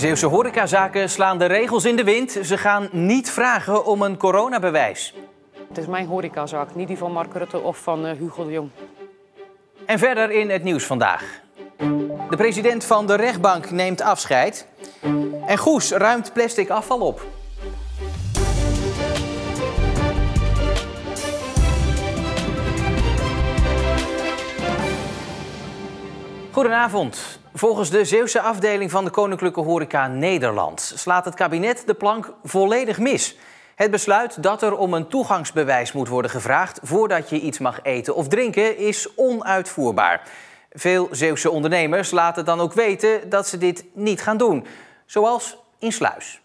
Zeeuwse horecazaken slaan de regels in de wind. Ze gaan niet vragen om een coronabewijs. Het is mijn horecazaak, niet die van Mark Rutte of van Hugo de Jong. En verder in het nieuws vandaag. De president van de rechtbank neemt afscheid. En Goes ruimt plastic afval op. Goedenavond. Volgens de Zeeuwse afdeling van de Koninklijke Horeca Nederland slaat het kabinet de plank volledig mis. Het besluit dat er om een toegangsbewijs moet worden gevraagd voordat je iets mag eten of drinken is onuitvoerbaar. Veel Zeeuwse ondernemers laten dan ook weten dat ze dit niet gaan doen, zoals in Sluis.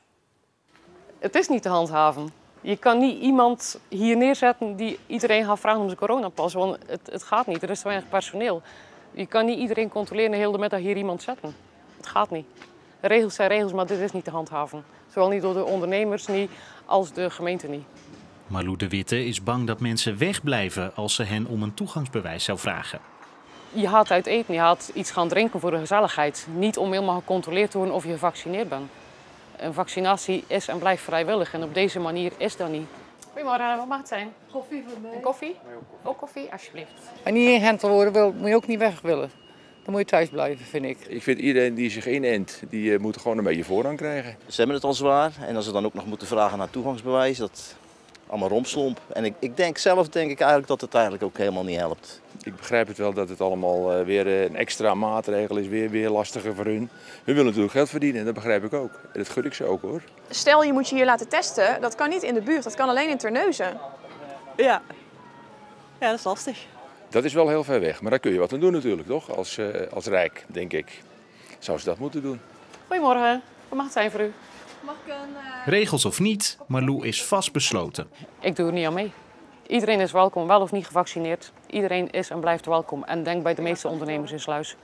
Het is niet te handhaven. Je kan niet iemand hier neerzetten die iedereen gaat vragen om zijn coronapas, want het gaat niet. Er is te weinig personeel. Je kan niet iedereen controleren de hele middag hier iemand zetten. Het gaat niet. Regels zijn regels, maar dit is niet te handhaven. Zowel niet door de ondernemers niet, als de gemeente niet. Marlou de Witte is bang dat mensen wegblijven als ze hen om een toegangsbewijs zou vragen. Je gaat uit eten, je gaat iets gaan drinken voor de gezelligheid. Niet om helemaal gecontroleerd te worden of je gevaccineerd bent. Een vaccinatie is en blijft vrijwillig en op deze manier is dat niet. Goedemorgen, wat mag het zijn? Koffie voor mij. Een koffie? Ook koffie, alsjeblieft. En niet ingeënt worden wil, moet je ook niet weg willen. Dan moet je thuis blijven, vind ik. Ik vind iedereen die zich inent, die moet gewoon een beetje voorrang krijgen. Ze hebben het al zwaar en als ze dan ook nog moeten vragen naar toegangsbewijs, dat allemaal rompslomp. En ik denk eigenlijk dat het eigenlijk ook helemaal niet helpt. Ik begrijp het wel dat het allemaal weer een extra maatregel is, weer lastiger voor hun. Hun willen natuurlijk geld verdienen en dat begrijp ik ook. En dat gun ik ze ook hoor. Stel je moet je hier laten testen, dat kan niet in de buurt, dat kan alleen in Terneuzen. Ja, dat is lastig. Dat is wel heel ver weg, maar daar kun je wat aan doen natuurlijk, toch? Als Rijk, denk ik. Zou ze dat moeten doen. Goedemorgen, wat mag het zijn voor u? Mag ik een... Regels of niet, Marlou is vastbesloten. Ik doe er niet aan mee. Iedereen is welkom, wel of niet gevaccineerd. Iedereen is en blijft welkom. En denk bij de meeste ondernemers in Sluis.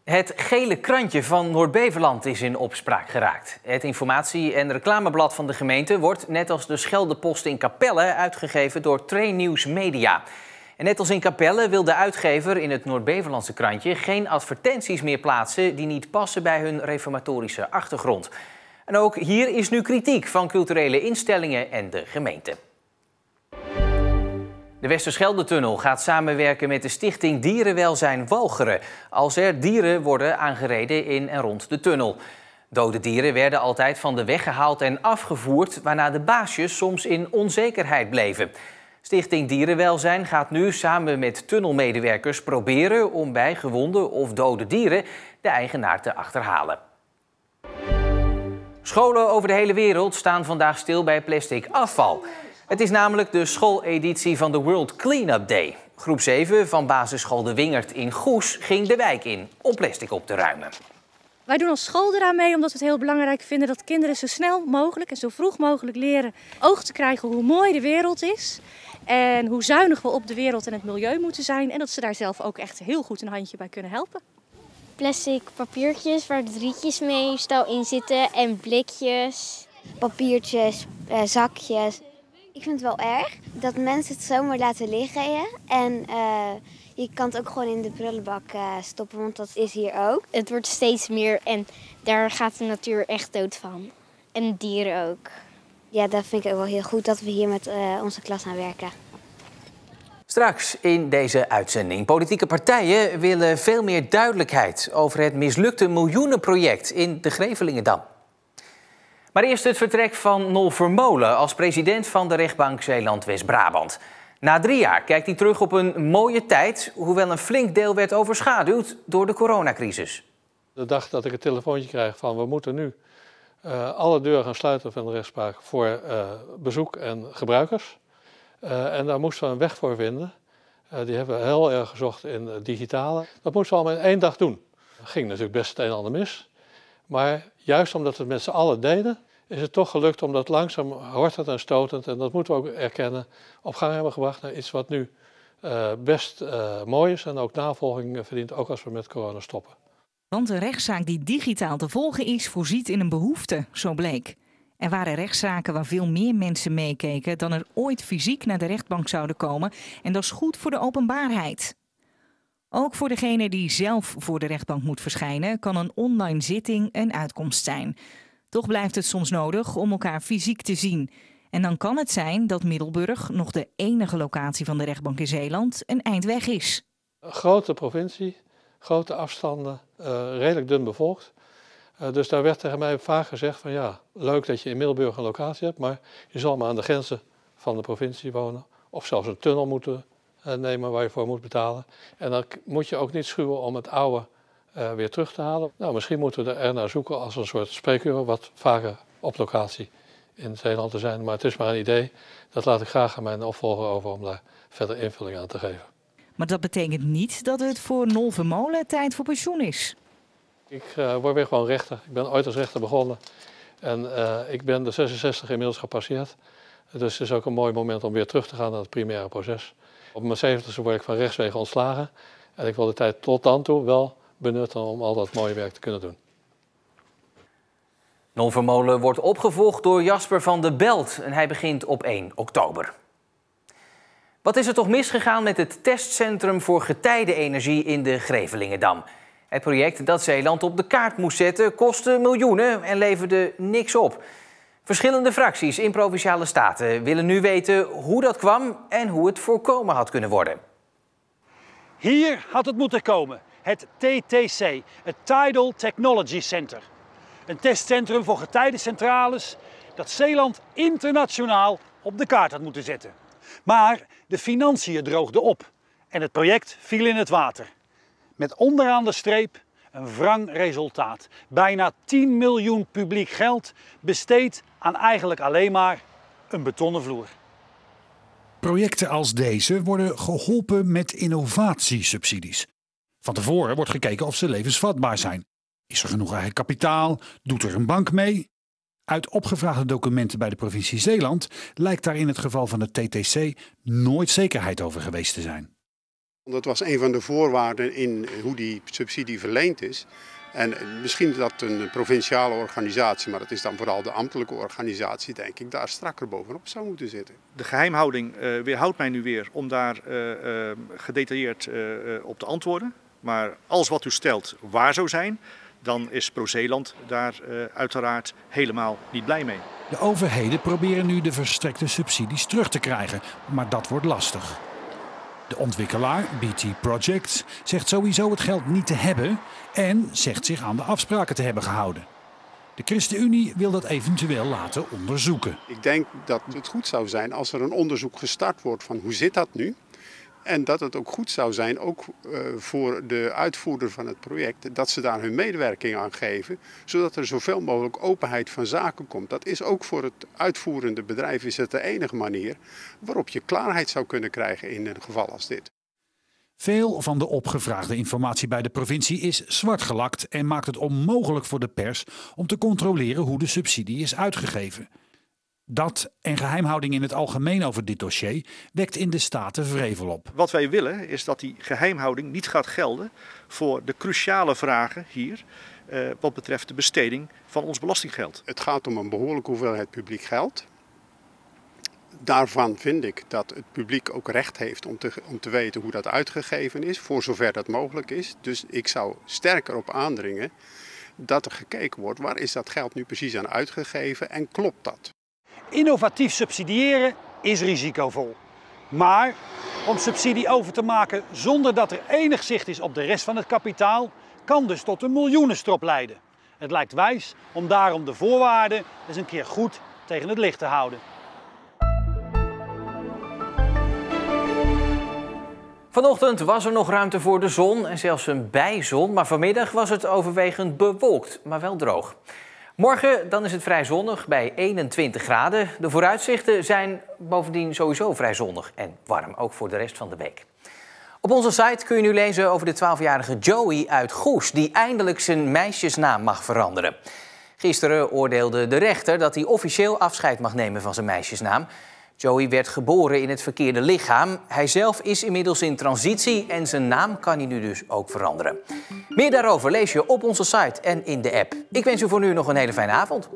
Het gele krantje van Noord-Beveland is in opspraak geraakt. Het informatie- en reclameblad van de gemeente wordt, net als de Scheldepost in Capelle, uitgegeven door Trainnews Media. En net als in Capelle wil de uitgever in het Noord-Bevelandse krantje geen advertenties meer plaatsen die niet passen bij hun reformatorische achtergrond. En ook hier is nu kritiek van culturele instellingen en de gemeente. De Westerschelde-tunnel gaat samenwerken met de stichting Dierenwelzijn Walcheren als er dieren worden aangereden in en rond de tunnel. Dode dieren werden altijd van de weg gehaald en afgevoerd, waarna de baasjes soms in onzekerheid bleven. Stichting Dierenwelzijn gaat nu samen met tunnelmedewerkers proberen om bij gewonde of dode dieren de eigenaar te achterhalen. Scholen over de hele wereld staan vandaag stil bij plastic afval. Het is namelijk de schooleditie van de World Cleanup Day. Groep 7 van basisschool De Wingert in Goes ging de wijk in om plastic op te ruimen. Wij doen als school eraan mee omdat we het heel belangrijk vinden dat kinderen zo snel mogelijk en zo vroeg mogelijk leren oog te krijgen hoe mooi de wereld is. En hoe zuinig we op de wereld en het milieu moeten zijn. En dat ze daar zelf ook echt heel goed een handje bij kunnen helpen. Plastic papiertjes waar de rietjes meestal in zitten en blikjes. Papiertjes, zakjes. Ik vind het wel erg dat mensen het zomaar laten liggen. En je kan het ook gewoon in de prullenbak stoppen, want dat is hier ook. Het wordt steeds meer en daar gaat de natuur echt dood van. En dieren ook. Ja, dat vind ik ook wel heel goed dat we hier met onze klas aan werken. Straks in deze uitzending. Politieke partijen willen veel meer duidelijkheid over het mislukte miljoenenproject in de Grevelingendam. Maar eerst het vertrek van Nol Vermolen als president van de rechtbank Zeeland-West-Brabant. Na 3 jaar kijkt hij terug op een mooie tijd, hoewel een flink deel werd overschaduwd door de coronacrisis. De dag dat ik het telefoontje krijg van we moeten nu alle deuren gaan sluiten van de rechtspraak voor bezoek en gebruikers. En daar moesten we een weg voor vinden. Die hebben we heel erg gezocht in het digitale. Dat moesten we allemaal in 1 dag doen. Dat ging natuurlijk best het een en ander mis. Maar juist omdat we het met z'n allen deden, is het toch gelukt om dat langzaam hortend en stotend, en dat moeten we ook erkennen, op gang hebben gebracht naar iets wat nu best mooi is en ook navolging verdient, ook als we met corona stoppen. Want een rechtszaak die digitaal te volgen is, voorziet in een behoefte, zo bleek. Er waren rechtszaken waar veel meer mensen meekeken dan er ooit fysiek naar de rechtbank zouden komen. En dat is goed voor de openbaarheid. Ook voor degene die zelf voor de rechtbank moet verschijnen, kan een online zitting een uitkomst zijn. Toch blijft het soms nodig om elkaar fysiek te zien. En dan kan het zijn dat Middelburg, nog de enige locatie van de rechtbank in Zeeland, een eind weg is. Een grote provincie, grote afstanden, redelijk dun bevolkt. Dus daar werd tegen mij vaak gezegd van ja, leuk dat je in Middelburg een locatie hebt, maar je zal maar aan de grenzen van de provincie wonen. Of zelfs een tunnel moeten nemen waar je voor moet betalen. En dan moet je ook niet schuwen om het oude weer terug te halen. Nou, misschien moeten we er naar zoeken als een soort spreekuur wat vaker op locatie in Zeeland te zijn. Maar het is maar een idee. Dat laat ik graag aan mijn opvolger over om daar verder invulling aan te geven. Maar dat betekent niet dat het voor Nol Vermolen tijd voor pensioen is. Ik word weer gewoon rechter. Ik ben ooit als rechter begonnen. En ik ben de 66 inmiddels gepasseerd. Dus het is ook een mooi moment om weer terug te gaan naar het primaire proces. Op mijn 70e word ik van rechtswege ontslagen. En ik wil de tijd tot dan toe wel benutten om al dat mooie werk te kunnen doen. Nol Vermolen wordt opgevolgd door Jasper van de Belt en hij begint op 1 oktober. Wat is er toch misgegaan met het testcentrum voor getijdenenergie in de Grevelingendam? Het project dat Zeeland op de kaart moest zetten kostte miljoenen en leverde niks op. Verschillende fracties in Provinciale Staten willen nu weten hoe dat kwam en hoe het voorkomen had kunnen worden. Hier had het moeten komen, het TTC, het Tidal Technology Center. Een testcentrum voor getijdencentrales dat Zeeland internationaal op de kaart had moeten zetten. Maar de financiën droogden op en het project viel in het water. Met onderaan de streep een wrang resultaat. Bijna 10 miljoen publiek geld besteed aan eigenlijk alleen maar een betonnen vloer. Projecten als deze worden geholpen met innovatiesubsidies. Van tevoren wordt gekeken of ze levensvatbaar zijn. Is er genoeg eigen kapitaal? Doet er een bank mee? Uit opgevraagde documenten bij de provincie Zeeland lijkt daar in het geval van het TTC nooit zekerheid over geweest te zijn. Dat was een van de voorwaarden in hoe die subsidie verleend is. En misschien dat een provinciale organisatie, maar dat is dan vooral de ambtelijke organisatie, denk ik, daar strakker bovenop zou moeten zitten. De geheimhouding weerhoudt mij nu weer om daar gedetailleerd op te antwoorden. Maar als wat u stelt waar zou zijn, dan is ProZeeland daar uiteraard helemaal niet blij mee. De overheden proberen nu de verstrekte subsidies terug te krijgen, maar dat wordt lastig. De ontwikkelaar, BT Projects, zegt sowieso het geld niet te hebben en zegt zich aan de afspraken te hebben gehouden. De ChristenUnie wil dat eventueel laten onderzoeken. Ik denk dat het goed zou zijn als er een onderzoek gestart wordt van hoe zit dat nu? En dat het ook goed zou zijn, ook voor de uitvoerder van het project, dat ze daar hun medewerking aan geven, zodat er zoveel mogelijk openheid van zaken komt. Dat is ook voor het uitvoerende bedrijf is het de enige manier waarop je klaarheid zou kunnen krijgen in een geval als dit. Veel van de opgevraagde informatie bij de provincie is zwartgelakt en maakt het onmogelijk voor de pers om te controleren hoe de subsidie is uitgegeven. Dat en geheimhouding in het algemeen over dit dossier wekt in de Staten wrevel op. Wat wij willen is dat die geheimhouding niet gaat gelden voor de cruciale vragen hier wat betreft de besteding van ons belastinggeld. Het gaat om een behoorlijke hoeveelheid publiek geld. Daarvan vind ik dat het publiek ook recht heeft om te weten hoe dat uitgegeven is, voor zover dat mogelijk is. Dus ik zou sterker op aandringen dat er gekeken wordt waar is dat geld nu precies aan uitgegeven en klopt dat? Innovatief subsidiëren is risicovol. Maar om subsidie over te maken zonder dat er enig zicht is op de rest van het kapitaal, kan dus tot een miljoenenstrop leiden. Het lijkt wijs om daarom de voorwaarden eens een keer goed tegen het licht te houden. Vanochtend was er nog ruimte voor de zon en zelfs een bijzon, maar vanmiddag was het overwegend bewolkt, maar wel droog. Morgen dan is het vrij zonnig bij 21 graden. De vooruitzichten zijn bovendien sowieso vrij zonnig en warm, ook voor de rest van de week. Op onze site kun je nu lezen over de 12-jarige Joey uit Goes, die eindelijk zijn meisjesnaam mag veranderen. Gisteren oordeelde de rechter dat hij officieel afscheid mag nemen van zijn meisjesnaam. Joey werd geboren in het verkeerde lichaam. Hij zelf is inmiddels in transitie en zijn naam kan hij nu dus ook veranderen. Meer daarover lees je op onze site en in de app. Ik wens u voor nu nog een hele fijne avond.